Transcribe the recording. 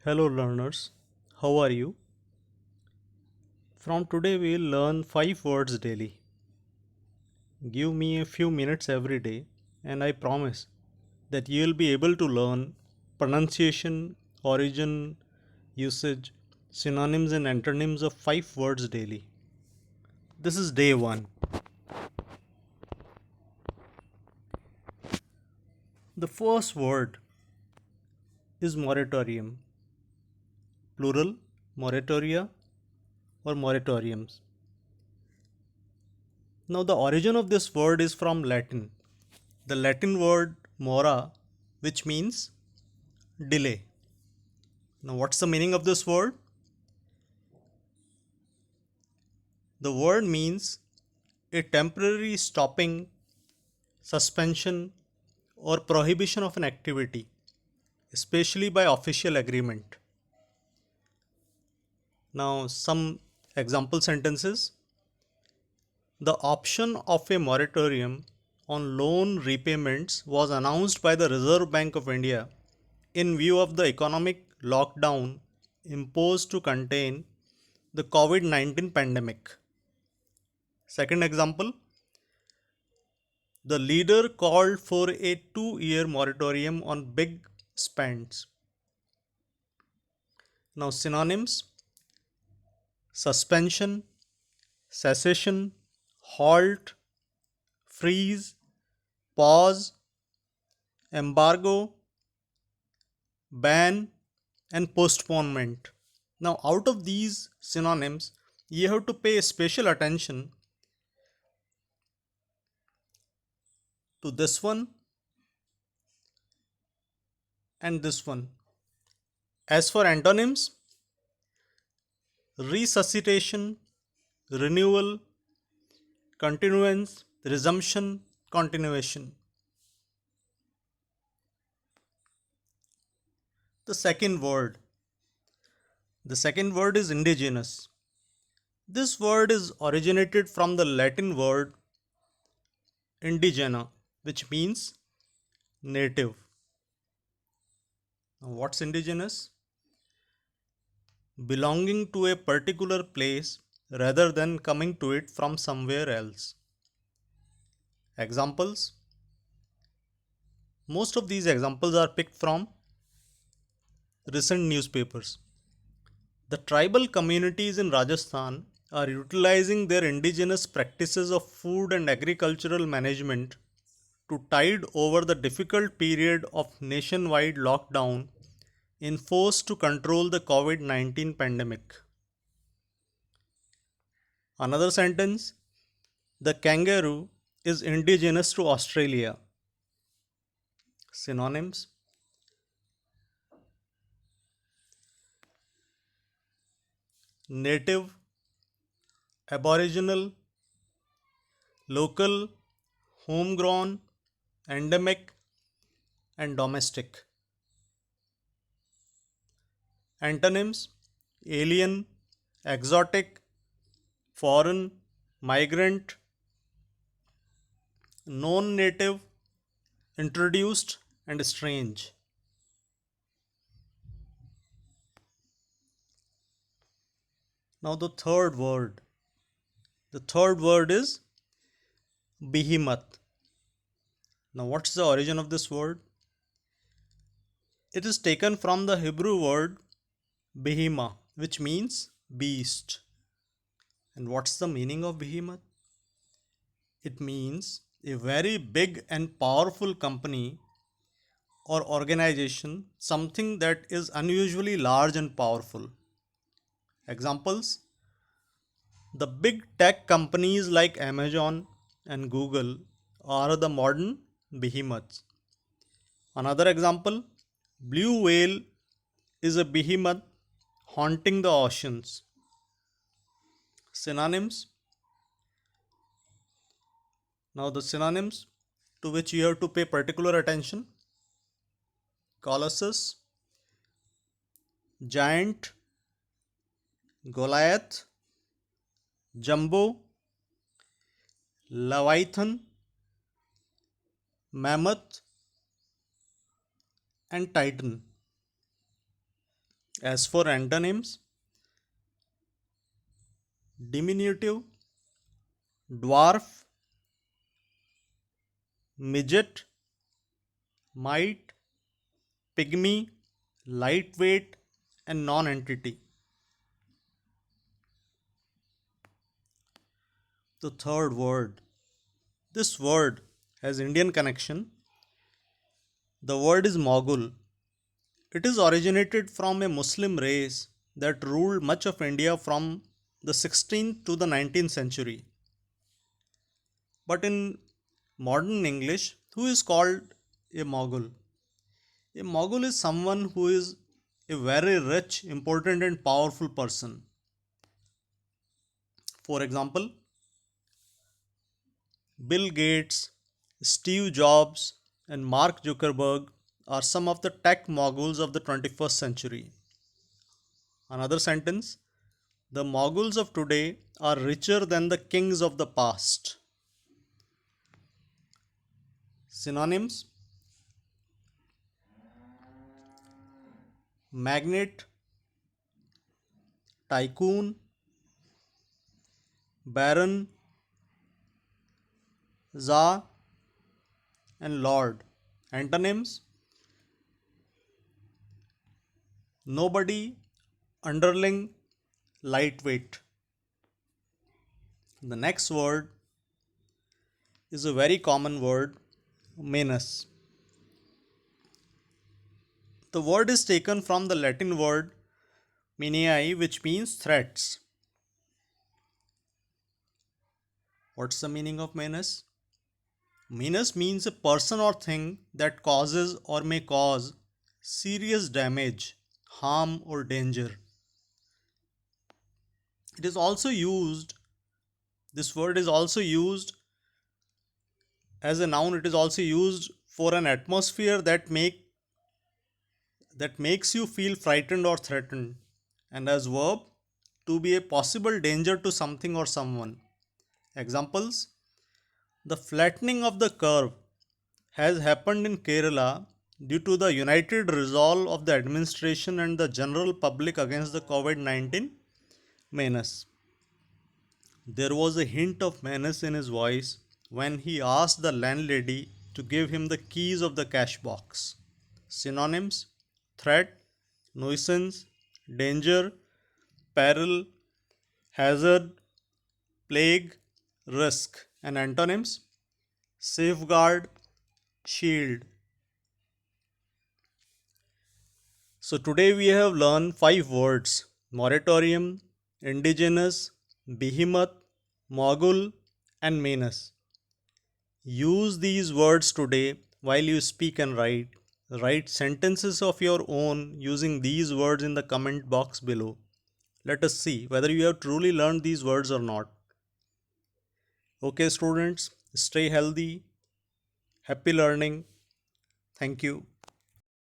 Hello learners, how are you? From today we will learn 5 words daily. Give me a few minutes every day and I promise that you will be able to learn pronunciation, origin, usage, synonyms and antonyms of 5 words daily. This is day 1. The first word is moratorium, plural moratoria or moratoriums. Now the origin of this word is from Latin. The Latin word mora, which means delay. Now, what's the meaning of this word? The word means a temporary stopping, suspension, or prohibition of an activity, especially by official agreement. Now, some example sentences. The option of a moratorium on loan repayments was announced by the Reserve Bank of India in view of the economic lockdown imposed to contain the COVID 19 pandemic. Second example, the leader called for a 2-year moratorium on big spends. Now, synonyms: suspension, cessation, halt, freeze, pause, embargo, ban, and postponement. Now, out of these synonyms, you have to pay special attention to this one and this one. As for antonyms, resuscitation, renewal, continuance, resumption, continuation. The second word. The second word is indigenous. This word is originated from the Latin word indigena, which means native. Now, what's indigenous? Belonging to a particular place rather than coming to it from somewhere else. Examples: most of these examples are picked from recent newspapers. The tribal communities in Rajasthan are utilizing their indigenous practices of food and agricultural management to tide over the difficult period of nationwide lockdown enforced to control the COVID 19 pandemic. Another sentence: the kangaroo is indigenous to Australia. Synonyms: native, aboriginal, local, homegrown, endemic, and domestic. Antonyms: alien, exotic, foreign, migrant, non native, introduced, and strange. Now, the third word. The third word is behemoth. Now, what's the origin of this word? It is taken from the Hebrew word behema, which means beast. And what's the meaning of behemoth? It means a very big and powerful company or organization, something that is unusually large and powerful. Examples: the big tech companies like Amazon and Google are the modern behemoths. Another example: blue whale is a behemoth haunting the oceans. Synonyms. Now, the synonyms to which you have to pay particular attention: colossus, giant, Goliath, jumbo, leviathan, mammoth, and titan. As for antonyms, diminutive, dwarf, midget, mite, pygmy, lightweight, and non-entity. The third word. This word has Indian connection. The word is Mughal. It is originated from a Muslim race that ruled much of India from the 16th to the 19th century. But in modern English, who is called a Mughal? A Mughal is someone who is a very rich, important, and powerful person. For example, Bill Gates, Steve Jobs, and Mark Zuckerberg are some of the tech moguls of the 21st century. Another sentence: the moguls of today are richer than the kings of the past. Synonyms: magnate, tycoon, baron, czar, and lord. Antonyms: nobody, underling, lightweight. The next word is a very common word, menace. The word is taken from the Latin word menae, which means threats. What's the meaning of menace? Menace means a person or thing that causes or may cause serious damage, harm, or danger. It is also used, this word is also used as a noun, it is also used for an atmosphere that makes you feel frightened or threatened, and as verb, to be a possible danger to something or someone. Examples: the flattening of the curve has happened in Kerala due to the united resolve of the administration and the general public against the COVID 19 menace. There was a hint of menace in his voice when he asked the landlady to give him the keys of the cash box. Synonyms: threat, nuisance, danger, peril, hazard, plague, risk. And antonyms: safeguard, shield. So today we have learned five words: moratorium, indigenous, behemoth, mogul, and menace. Use these words today while you speak and write. Write sentences of your own using these words in the comment box below. Let us see whether you have truly learned these words or not. Okay, students, stay healthy, happy learning. Thank you.